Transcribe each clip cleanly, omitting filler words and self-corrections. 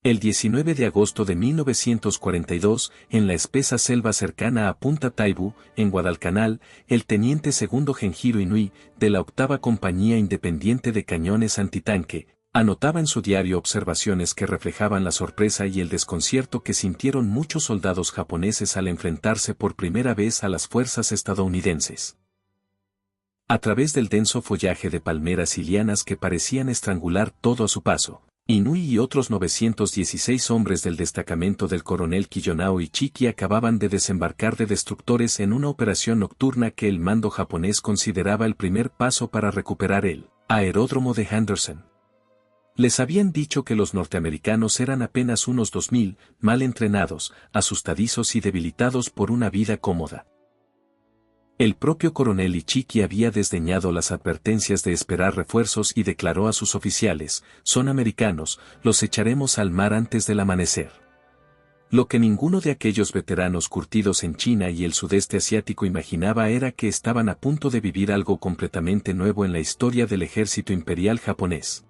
El 19 de agosto de 1942, en la espesa selva cercana a Punta Taibu, en Guadalcanal, el teniente segundo Genjiro Inui, de la 8ª Compañía Independiente de Cañones Antitanque, anotaba en su diario observaciones que reflejaban la sorpresa y el desconcierto que sintieron muchos soldados japoneses al enfrentarse por primera vez a las fuerzas estadounidenses. A través del denso follaje de palmeras y lianas que parecían estrangular todo a su paso, Inui y otros 916 hombres del destacamento del coronel Kiyonao Ichiki acababan de desembarcar de destructores en una operación nocturna que el mando japonés consideraba el primer paso para recuperar el aeródromo de Henderson. Les habían dicho que los norteamericanos eran apenas unos 2000, mal entrenados, asustadizos y debilitados por una vida cómoda. El propio coronel Ichiki había desdeñado las advertencias de esperar refuerzos y declaró a sus oficiales: son americanos, los echaremos al mar antes del amanecer. Lo que ninguno de aquellos veteranos curtidos en China y el sudeste asiático imaginaba era que estaban a punto de vivir algo completamente nuevo en la historia del ejército imperial japonés.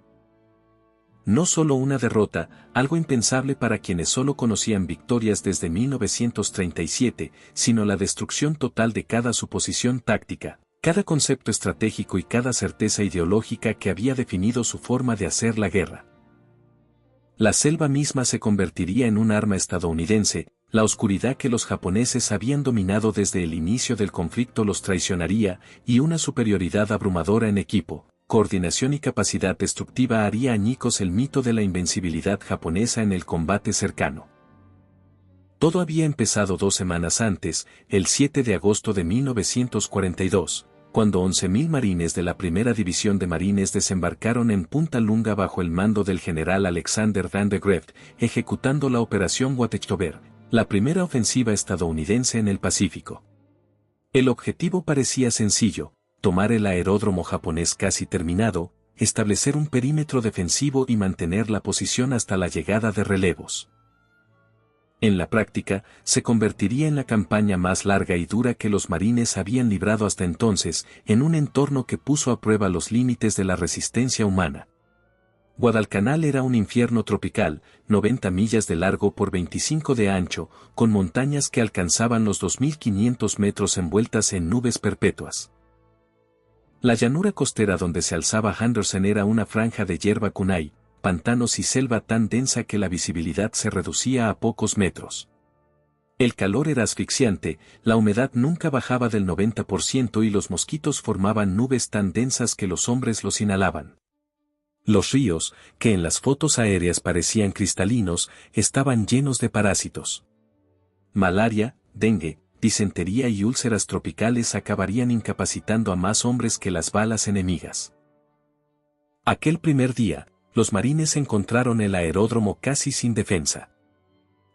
No solo una derrota, algo impensable para quienes solo conocían victorias desde 1937, sino la destrucción total de cada suposición táctica, cada concepto estratégico y cada certeza ideológica que había definido su forma de hacer la guerra. La selva misma se convertiría en un arma estadounidense, la oscuridad que los japoneses habían dominado desde el inicio del conflicto los traicionaría, y una superioridad abrumadora en equipo, coordinación y capacidad destructiva haría añicos el mito de la invencibilidad japonesa en el combate cercano. Todo había empezado 2 semanas antes, el 7 de agosto de 1942, cuando 11.000 marines de la Primera División de Marines desembarcaron en Punta Lunga bajo el mando del general Alexander Van de Greve, ejecutando la Operación Watchtober, la primera ofensiva estadounidense en el Pacífico. El objetivo parecía sencillo: tomar el aeródromo japonés casi terminado, establecer un perímetro defensivo y mantener la posición hasta la llegada de relevos. En la práctica, se convertiría en la campaña más larga y dura que los marines habían librado hasta entonces, en un entorno que puso a prueba los límites de la resistencia humana. Guadalcanal era un infierno tropical, 90 millas de largo por 25 de ancho, con montañas que alcanzaban los 2.500 metros envueltas en nubes perpetuas. La llanura costera donde se alzaba Henderson era una franja de hierba kunai, pantanos y selva tan densa que la visibilidad se reducía a pocos metros. El calor era asfixiante, la humedad nunca bajaba del 90% y los mosquitos formaban nubes tan densas que los hombres los inhalaban. Los ríos, que en las fotos aéreas parecían cristalinos, estaban llenos de parásitos. Malaria, dengue, disentería y úlceras tropicales acabarían incapacitando a más hombres que las balas enemigas. Aquel primer día, los marines encontraron el aeródromo casi sin defensa.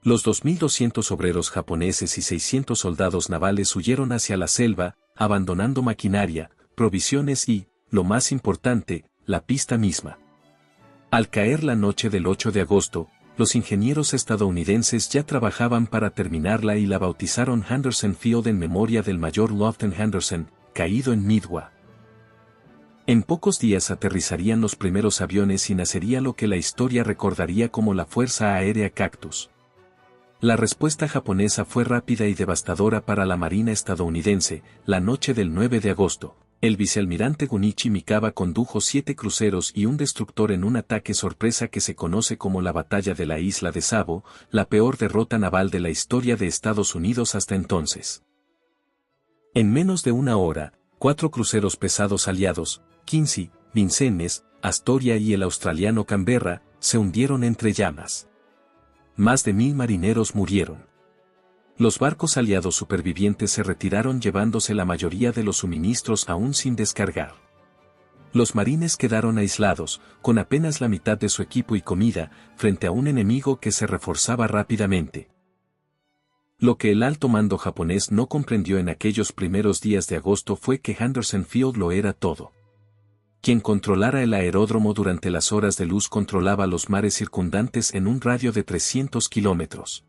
Los 2.200 obreros japoneses y 600 soldados navales huyeron hacia la selva, abandonando maquinaria, provisiones y, lo más importante, la pista misma. Al caer la noche del 8 de agosto, los ingenieros estadounidenses ya trabajaban para terminarla y la bautizaron Henderson Field en memoria del mayor Lofton Henderson, caído en Midway. En pocos días aterrizarían los primeros aviones y nacería lo que la historia recordaría como la Fuerza Aérea Cactus. La respuesta japonesa fue rápida y devastadora para la Marina estadounidense. La noche del 9 de agosto, el vicealmirante Gunichi Mikawa condujo 7 cruceros y un destructor en un ataque sorpresa que se conoce como la Batalla de la Isla de Savo, la peor derrota naval de la historia de Estados Unidos hasta entonces. En menos de una hora, 4 cruceros pesados aliados, Quincy, Vincennes, Astoria y el australiano Canberra, se hundieron entre llamas. Más de 1000 marineros murieron. Los barcos aliados supervivientes se retiraron llevándose la mayoría de los suministros aún sin descargar. Los marines quedaron aislados, con apenas la mitad de su equipo y comida, frente a un enemigo que se reforzaba rápidamente. Lo que el alto mando japonés no comprendió en aquellos primeros días de agosto fue que Henderson Field lo era todo. Quien controlara el aeródromo durante las horas de luz controlaba los mares circundantes en un radio de 300 kilómetros.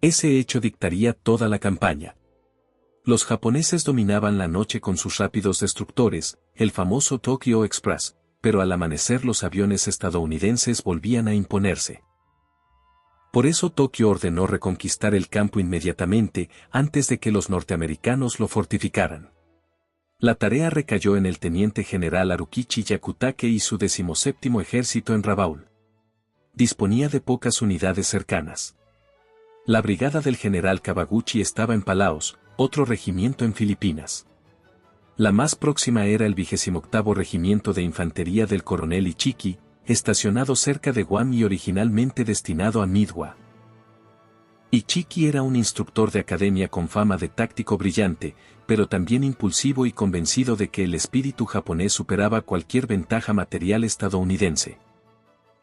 Ese hecho dictaría toda la campaña. Los japoneses dominaban la noche con sus rápidos destructores, el famoso Tokyo Express, pero al amanecer los aviones estadounidenses volvían a imponerse. Por eso Tokio ordenó reconquistar el campo inmediatamente antes de que los norteamericanos lo fortificaran. La tarea recayó en el teniente general Harukichi Yakutake y su 17º ejército en Rabaul. Disponía de pocas unidades cercanas. La brigada del general Kawaguchi estaba en Palaos, otro regimiento en Filipinas. La más próxima era el 28º regimiento de infantería del coronel Ichiki, estacionado cerca de Guam y originalmente destinado a Midwa. Ichiki era un instructor de academia con fama de táctico brillante, pero también impulsivo y convencido de que el espíritu japonés superaba cualquier ventaja material estadounidense.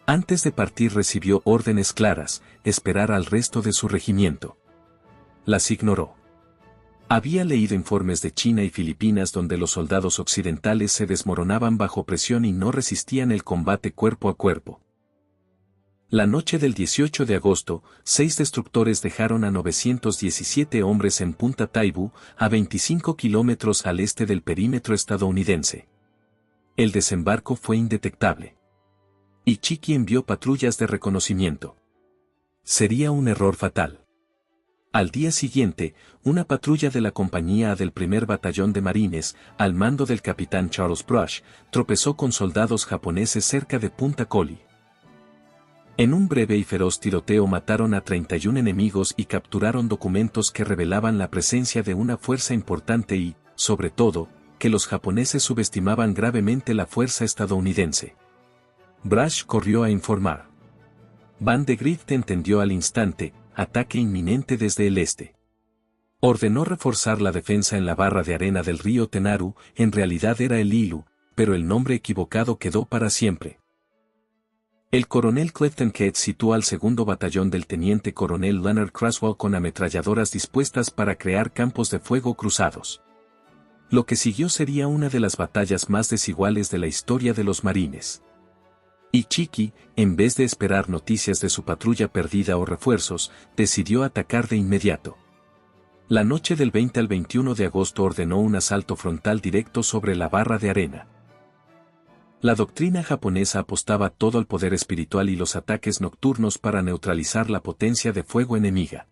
Antes de partir recibió órdenes claras: esperar al resto de su regimiento. Las ignoró. Había leído informes de China y Filipinas donde los soldados occidentales se desmoronaban bajo presión y no resistían el combate cuerpo a cuerpo. La noche del 18 de agosto, 6 destructores dejaron a 917 hombres en Punta Taibu, a 25 kilómetros al este del perímetro estadounidense. El desembarco fue indetectable. Ichiki envió patrullas de reconocimiento. Sería un error fatal. Al día siguiente, una patrulla de la compañía A del primer batallón de marines, al mando del capitán Charles Brush, tropezó con soldados japoneses cerca de Punta Collie. En un breve y feroz tiroteo mataron a 31 enemigos y capturaron documentos que revelaban la presencia de una fuerza importante y, sobre todo, que los japoneses subestimaban gravemente la fuerza estadounidense. Brush corrió a informar. Van de Grift entendió al instante: ataque inminente desde el este. Ordenó reforzar la defensa en la barra de arena del río Tenaru. En realidad era el Ilu, pero el nombre equivocado quedó para siempre. El coronel Clifton Ketz situó al 2º batallón del teniente coronel Leonard Craswell con ametralladoras dispuestas para crear campos de fuego cruzados. Lo que siguió sería una de las batallas más desiguales de la historia de los marines. Ichiki, en vez de esperar noticias de su patrulla perdida o refuerzos, decidió atacar de inmediato. La noche del 20 al 21 de agosto ordenó un asalto frontal directo sobre la barra de arena. La doctrina japonesa apostaba todo al poder espiritual y los ataques nocturnos para neutralizar la potencia de fuego enemiga.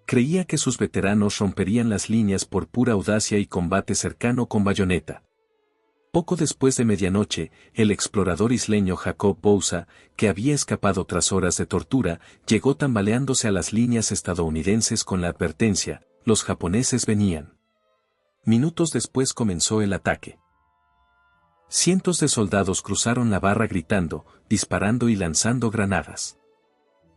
Creía que sus veteranos romperían las líneas por pura audacia y combate cercano con bayoneta. Poco después de medianoche, el explorador isleño Jacob Bouza, que había escapado tras horas de tortura, llegó tambaleándose a las líneas estadounidenses con la advertencia: los japoneses venían. Minutos después comenzó el ataque. Cientos de soldados cruzaron la barra gritando, disparando y lanzando granadas.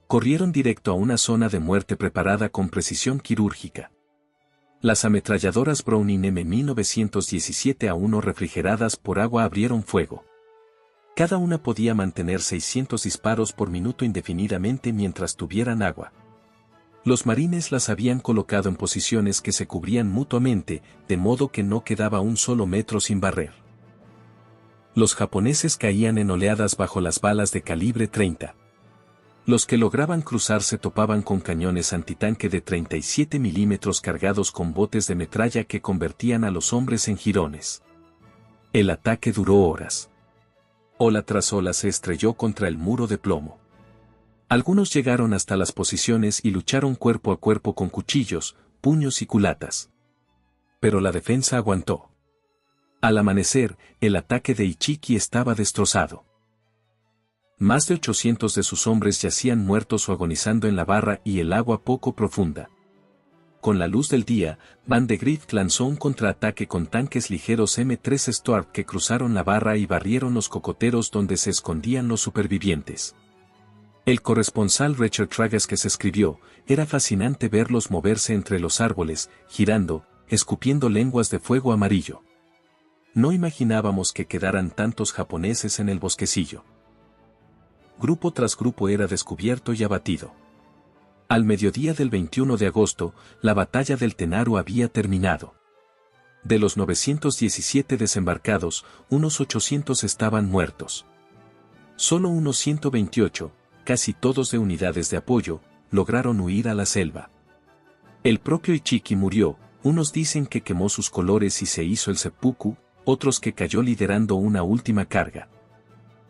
Corrieron directo a una zona de muerte preparada con precisión quirúrgica. Las ametralladoras Browning M1917A1 refrigeradas por agua abrieron fuego. Cada una podía mantener 600 disparos por minuto indefinidamente mientras tuvieran agua. Los marines las habían colocado en posiciones que se cubrían mutuamente, de modo que no quedaba un solo metro sin barrer. Los japoneses caían en oleadas bajo las balas de calibre 30. Los que lograban cruzar se topaban con cañones antitanque de 37 milímetros cargados con botes de metralla que convertían a los hombres en jirones. El ataque duró horas. Ola tras ola se estrelló contra el muro de plomo. Algunos llegaron hasta las posiciones y lucharon cuerpo a cuerpo con cuchillos, puños y culatas. Pero la defensa aguantó. Al amanecer, el ataque de Ichiki estaba destrozado. Más de 800 de sus hombres yacían muertos o agonizando en la barra y el agua poco profunda. Con la luz del día, Van de Grift lanzó un contraataque con tanques ligeros M3 Stuart que cruzaron la barra y barrieron los cocoteros donde se escondían los supervivientes. El corresponsal Richard Tragas escribió: era fascinante verlos moverse entre los árboles, girando, escupiendo lenguas de fuego amarillo. No imaginábamos que quedaran tantos japoneses en el bosquecillo. Grupo tras grupo era descubierto y abatido. Al mediodía del 21 de agosto, la batalla del Tenaru había terminado. De los 917 desembarcados, unos 800 estaban muertos. Solo unos 128, casi todos de unidades de apoyo, lograron huir a la selva. El propio Ichiki murió, unos dicen que quemó sus colores y se hizo el seppuku, otros que cayó liderando una última carga.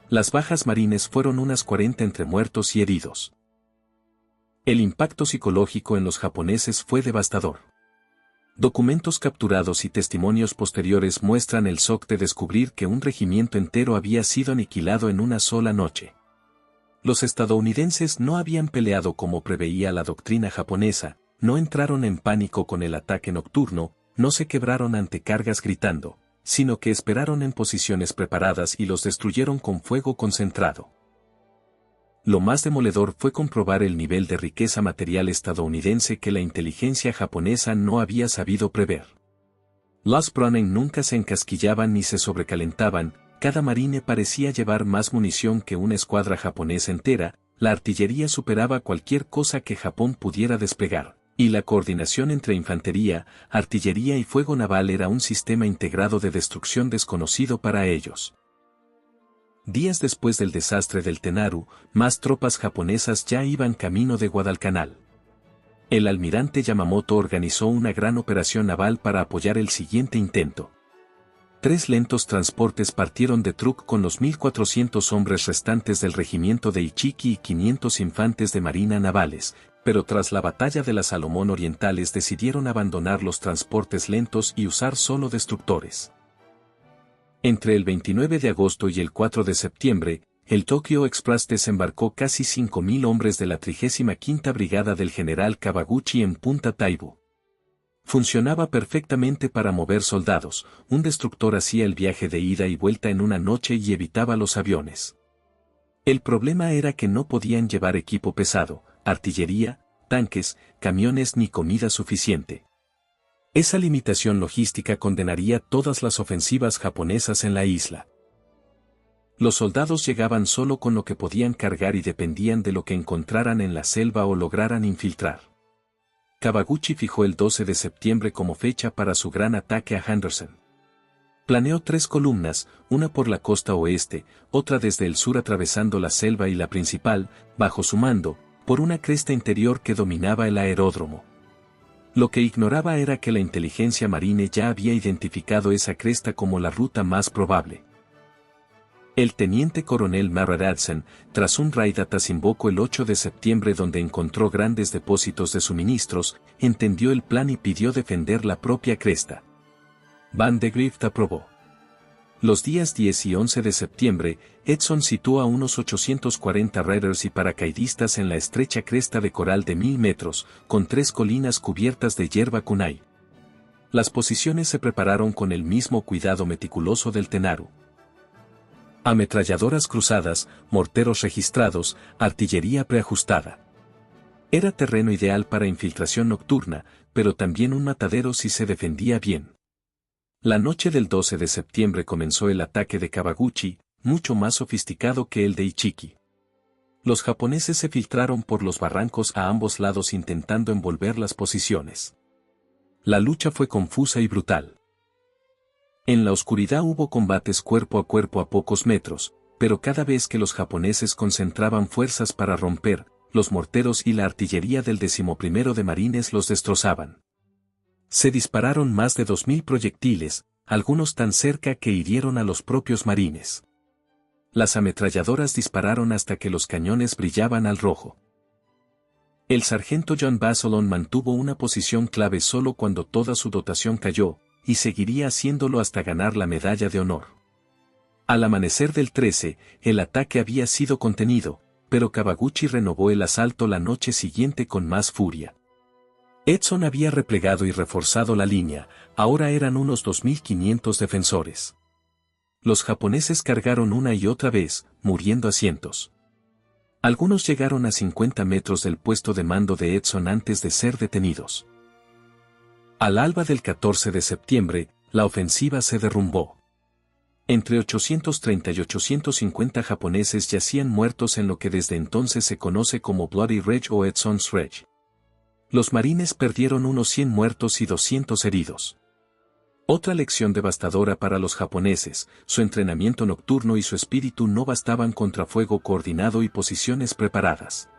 Las bajas marines fueron unas 40 entre muertos y heridos. El impacto psicológico en los japoneses fue devastador. Documentos capturados y testimonios posteriores muestran el shock de descubrir que un regimiento entero había sido aniquilado en una sola noche. Los estadounidenses no habían peleado como preveía la doctrina japonesa, no entraron en pánico con el ataque nocturno, no se quebraron ante cargas gritando, sino que esperaron en posiciones preparadas y los destruyeron con fuego concentrado. Lo más demoledor fue comprobar el nivel de riqueza material estadounidense que la inteligencia japonesa no había sabido prever. Los Browning nunca se encasquillaban ni se sobrecalentaban, cada marine parecía llevar más munición que una escuadra japonesa entera, la artillería superaba cualquier cosa que Japón pudiera desplegar, y la coordinación entre infantería, artillería y fuego naval era un sistema integrado de destrucción desconocido para ellos. Días después del desastre del Tenaru, más tropas japonesas ya iban camino de Guadalcanal. El almirante Yamamoto organizó una gran operación naval para apoyar el siguiente intento. 3 lentos transportes partieron de Truk con los 1.400 hombres restantes del regimiento de Ichiki y 500 infantes de marina navales, pero tras la batalla de las Salomón Orientales decidieron abandonar los transportes lentos y usar solo destructores. Entre el 29 de agosto y el 4 de septiembre, el Tokyo Express desembarcó casi 5.000 hombres de la 35ª Brigada del general Kawaguchi en Punta Taibu. Funcionaba perfectamente para mover soldados, un destructor hacía el viaje de ida y vuelta en una noche y evitaba los aviones. El problema era que no podían llevar equipo pesado, artillería, tanques, camiones ni comida suficiente. Esa limitación logística condenaría todas las ofensivas japonesas en la isla. Los soldados llegaban solo con lo que podían cargar y dependían de lo que encontraran en la selva o lograran infiltrar. Kawaguchi fijó el 12 de septiembre como fecha para su gran ataque a Henderson. Planeó 3 columnas, una por la costa oeste, otra desde el sur atravesando la selva y la principal, bajo su mando, por una cresta interior que dominaba el aeródromo. Lo que ignoraba era que la inteligencia marine ya había identificado esa cresta como la ruta más probable. El teniente coronel Maradatsen, tras un raid a Tasimboko el 8 de septiembre donde encontró grandes depósitos de suministros, entendió el plan y pidió defender la propia cresta. Van de Grift aprobó. Los días 10 y 11 de septiembre, Edson situó a unos 840 raiders y paracaidistas en la estrecha cresta de coral de 1000 metros, con 3 colinas cubiertas de hierba kunai. Las posiciones se prepararon con el mismo cuidado meticuloso del Tenaru. Ametralladoras cruzadas, morteros registrados, artillería preajustada. Era terreno ideal para infiltración nocturna, pero también un matadero si se defendía bien. La noche del 12 de septiembre comenzó el ataque de Kawaguchi, mucho más sofisticado que el de Ichiki. Los japoneses se filtraron por los barrancos a ambos lados intentando envolver las posiciones. La lucha fue confusa y brutal. En la oscuridad hubo combates cuerpo a pocos metros, pero cada vez que los japoneses concentraban fuerzas para romper, los morteros y la artillería del 11º de Marines los destrozaban. Se dispararon más de 2000 proyectiles, algunos tan cerca que hirieron a los propios marines. Las ametralladoras dispararon hasta que los cañones brillaban al rojo. El sargento John Basolon mantuvo una posición clave solo cuando toda su dotación cayó, y seguiría haciéndolo hasta ganar la medalla de honor. Al amanecer del 13, el ataque había sido contenido, pero Kawaguchi renovó el asalto la noche siguiente con más furia. Edson había replegado y reforzado la línea, ahora eran unos 2500 defensores. Los japoneses cargaron una y otra vez, muriendo a cientos. Algunos llegaron a 50 metros del puesto de mando de Edson antes de ser detenidos. Al alba del 14 de septiembre, la ofensiva se derrumbó. Entre 830 y 850 japoneses yacían muertos en lo que desde entonces se conoce como Bloody Ridge o Edson's Ridge. Los marines perdieron unos 100 muertos y 200 heridos. Otra lección devastadora para los japoneses, su entrenamiento nocturno y su espíritu no bastaban contra fuego coordinado y posiciones preparadas.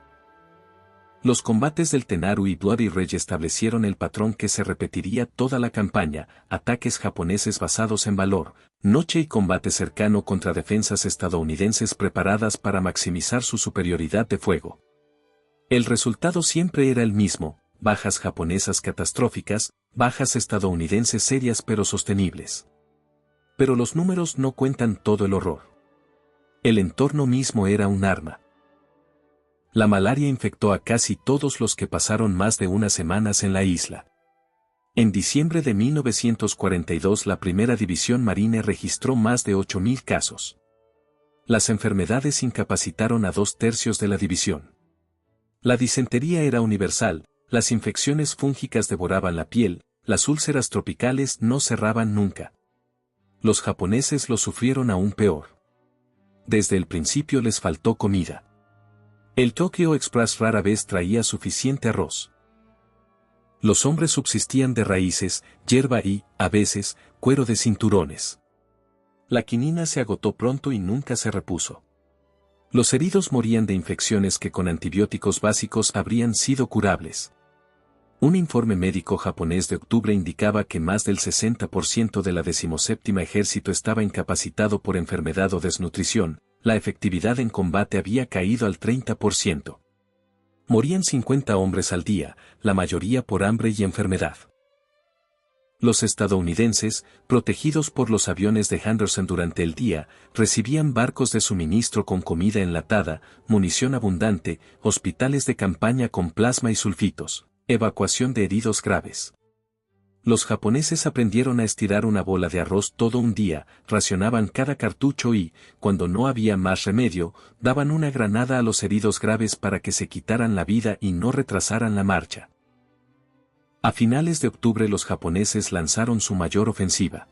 Los combates del Tenaru y Bloody Ridge establecieron el patrón que se repetiría toda la campaña, ataques japoneses basados en valor, noche y combate cercano contra defensas estadounidenses preparadas para maximizar su superioridad de fuego. El resultado siempre era el mismo: bajas japonesas catastróficas, bajas estadounidenses serias pero sostenibles. Pero los números no cuentan todo el horror. El entorno mismo era un arma. La malaria infectó a casi todos los que pasaron más de unas semanas en la isla. En diciembre de 1942 la Primera División Marine registró más de 8.000 casos. Las enfermedades incapacitaron a 2/3 de la división. La disentería era universal, las infecciones fúngicas devoraban la piel, las úlceras tropicales no cerraban nunca. Los japoneses lo sufrieron aún peor. Desde el principio les faltó comida. El Tokyo Express rara vez traía suficiente arroz. Los hombres subsistían de raíces, hierba y, a veces, cuero de cinturones. La quinina se agotó pronto y nunca se repuso. Los heridos morían de infecciones que con antibióticos básicos habrían sido curables. Un informe médico japonés de octubre indicaba que más del 60% de la 17ª Ejército estaba incapacitado por enfermedad o desnutrición, la efectividad en combate había caído al 30%. Morían 50 hombres al día, la mayoría por hambre y enfermedad. Los estadounidenses, protegidos por los aviones de Henderson durante el día, recibían barcos de suministro con comida enlatada, munición abundante, hospitales de campaña con plasma y sulfitos, evacuación de heridos graves. Los japoneses aprendieron a estirar una bola de arroz todo un día, racionaban cada cartucho y, cuando no había más remedio, daban una granada a los heridos graves para que se quitaran la vida y no retrasaran la marcha. A finales de octubre los japoneses lanzaron su mayor ofensiva.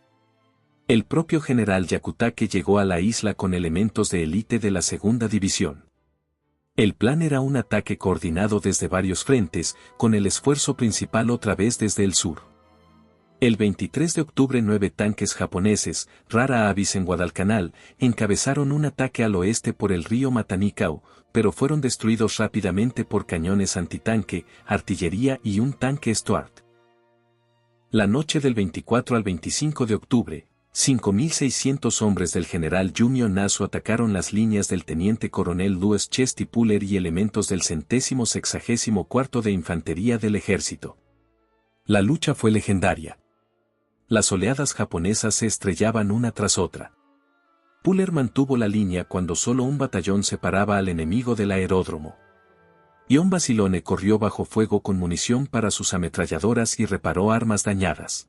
El propio general Yakutake llegó a la isla con elementos de élite de la segunda división. El plan era un ataque coordinado desde varios frentes, con el esfuerzo principal otra vez desde el sur. El 23 de octubre 9 tanques japoneses, rara avis en Guadalcanal, encabezaron un ataque al oeste por el río Matanikau, pero fueron destruidos rápidamente por cañones antitanque, artillería y un tanque Stuart. La noche del 24 al 25 de octubre, 5.600 hombres del general Yumio Nasu atacaron las líneas del teniente coronel Louis Chesty Puller y elementos del 164º de Infantería del Ejército. La lucha fue legendaria. Las oleadas japonesas se estrellaban una tras otra. Puller mantuvo la línea cuando solo un batallón separaba al enemigo del aeródromo. Ion Basilone corrió bajo fuego con munición para sus ametralladoras y reparó armas dañadas.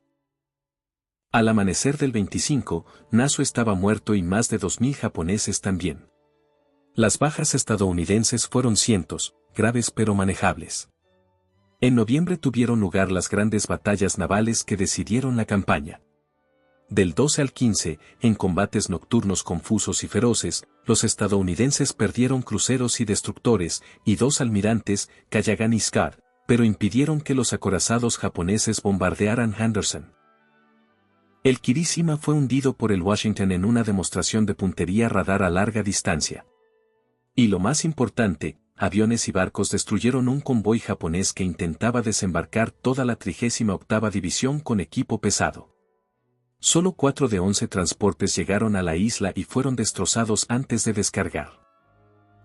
Al amanecer del 25, Nasu estaba muerto y más de 2.000 japoneses también. Las bajas estadounidenses fueron cientos, graves pero manejables. En noviembre tuvieron lugar las grandes batallas navales que decidieron la campaña. Del 12 al 15, en combates nocturnos confusos y feroces, los estadounidenses perdieron cruceros y destructores, y 2 almirantes, Kayagan y Scar, pero impidieron que los acorazados japoneses bombardearan Henderson. El Kirishima fue hundido por el Washington en una demostración de puntería radar a larga distancia. Y lo más importante, aviones y barcos destruyeron un convoy japonés que intentaba desembarcar toda la 38ª División con equipo pesado. Solo 4 de 11 transportes llegaron a la isla y fueron destrozados antes de descargar.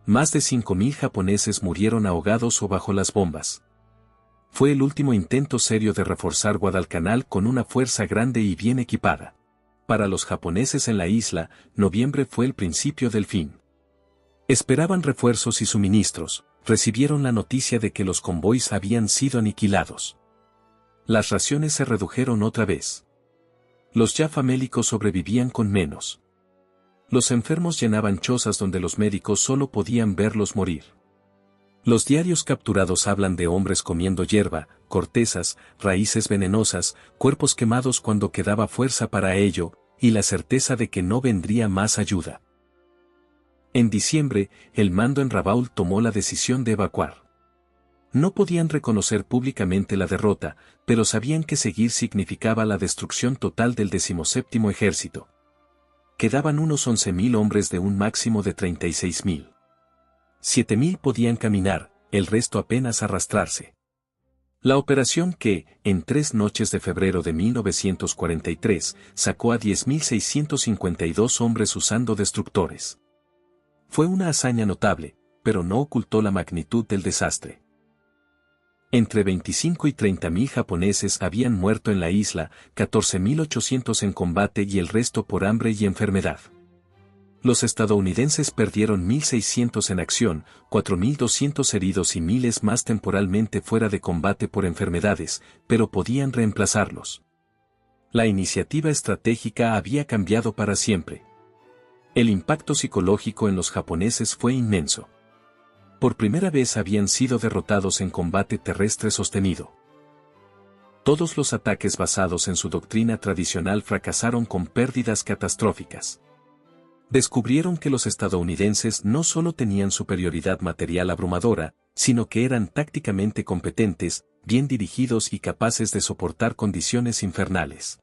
Más de 5.000 japoneses murieron ahogados o bajo las bombas. Fue el último intento serio de reforzar Guadalcanal con una fuerza grande y bien equipada. Para los japoneses en la isla, noviembre fue el principio del fin. Esperaban refuerzos y suministros, recibieron la noticia de que los convoys habían sido aniquilados. Las raciones se redujeron otra vez. Los ya famélicos sobrevivían con menos. Los enfermos llenaban chozas donde los médicos solo podían verlos morir. Los diarios capturados hablan de hombres comiendo hierba, cortezas, raíces venenosas, cuerpos quemados cuando quedaba fuerza para ello, y la certeza de que no vendría más ayuda. En diciembre, el mando en Rabaul tomó la decisión de evacuar. No podían reconocer públicamente la derrota, pero sabían que seguir significaba la destrucción total del 17º Ejército. Quedaban unos 11.000 hombres de un máximo de 36.000. 7.000 podían caminar, el resto apenas arrastrarse. La operación que, en 3 noches de febrero de 1943, sacó a 10.652 hombres usando destructores. Fue una hazaña notable, pero no ocultó la magnitud del desastre. Entre 25 y 30.000 japoneses habían muerto en la isla, 14.800 en combate y el resto por hambre y enfermedad. Los estadounidenses perdieron 1.600 en acción, 4.200 heridos y miles más temporalmente fuera de combate por enfermedades, pero podían reemplazarlos. La iniciativa estratégica había cambiado para siempre. El impacto psicológico en los japoneses fue inmenso. Por primera vez habían sido derrotados en combate terrestre sostenido. Todos los ataques basados en su doctrina tradicional fracasaron con pérdidas catastróficas. Descubrieron que los estadounidenses no solo tenían superioridad material abrumadora, sino que eran tácticamente competentes, bien dirigidos y capaces de soportar condiciones infernales.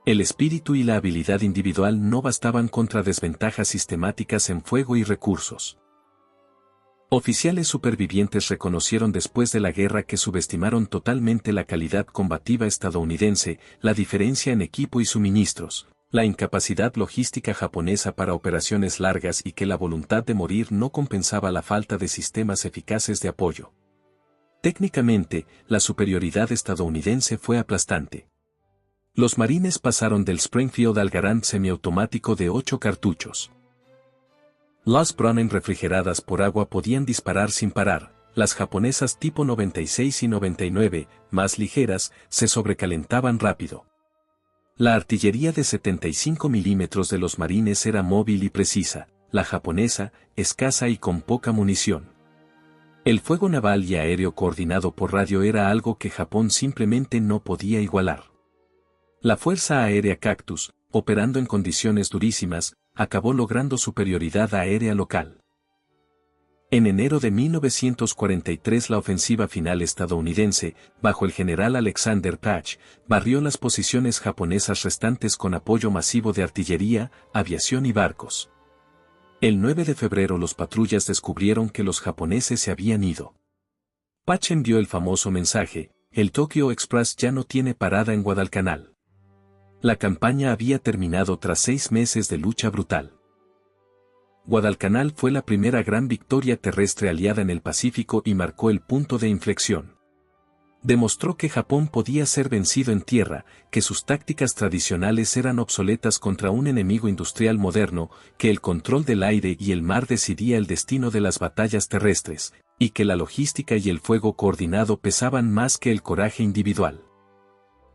El espíritu y la habilidad individual no bastaban contra desventajas sistemáticas en fuego y recursos. Oficiales supervivientes reconocieron después de la guerra que subestimaron totalmente la calidad combativa estadounidense, la diferencia en equipo y suministros, la incapacidad logística japonesa para operaciones largas y que la voluntad de morir no compensaba la falta de sistemas eficaces de apoyo. Técnicamente, la superioridad estadounidense fue aplastante. Los marines pasaron del Springfield al Garand semiautomático de 8 cartuchos. Las Browning refrigeradas por agua podían disparar sin parar. Las japonesas tipo 96 y 99, más ligeras, se sobrecalentaban rápido. La artillería de 75 milímetros de los marines era móvil y precisa, la japonesa, escasa y con poca munición. El fuego naval y aéreo coordinado por radio era algo que Japón simplemente no podía igualar. La Fuerza Aérea Cactus, operando en condiciones durísimas, acabó logrando superioridad aérea local. En enero de 1943 la ofensiva final estadounidense, bajo el general Alexander Patch, barrió las posiciones japonesas restantes con apoyo masivo de artillería, aviación y barcos. El 9 de febrero los patrullas descubrieron que los japoneses se habían ido. Patch envió el famoso mensaje, el Tokyo Express ya no tiene parada en Guadalcanal. La campaña había terminado tras 6 meses de lucha brutal. Guadalcanal fue la primera gran victoria terrestre aliada en el Pacífico y marcó el punto de inflexión. Demostró que Japón podía ser vencido en tierra, que sus tácticas tradicionales eran obsoletas contra un enemigo industrial moderno, que el control del aire y el mar decidía el destino de las batallas terrestres, y que la logística y el fuego coordinado pesaban más que el coraje individual.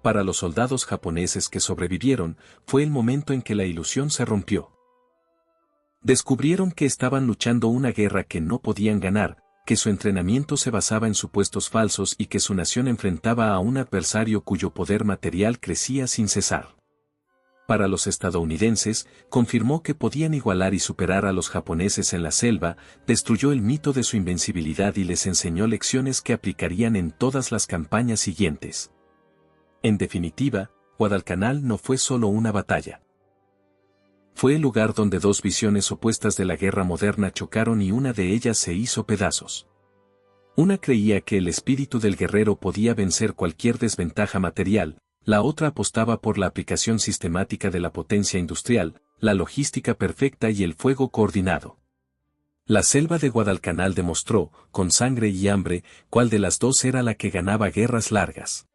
Para los soldados japoneses que sobrevivieron, fue el momento en que la ilusión se rompió. Descubrieron que estaban luchando una guerra que no podían ganar, que su entrenamiento se basaba en supuestos falsos y que su nación enfrentaba a un adversario cuyo poder material crecía sin cesar. Para los estadounidenses, confirmó que podían igualar y superar a los japoneses en la selva, destruyó el mito de su invencibilidad y les enseñó lecciones que aplicarían en todas las campañas siguientes. En definitiva, Guadalcanal no fue solo una batalla. Fue el lugar donde dos visiones opuestas de la guerra moderna chocaron y una de ellas se hizo pedazos. Una creía que el espíritu del guerrero podía vencer cualquier desventaja material, la otra apostaba por la aplicación sistemática de la potencia industrial, la logística perfecta y el fuego coordinado. La selva de Guadalcanal demostró, con sangre y hambre, cuál de las dos era la que ganaba guerras largas.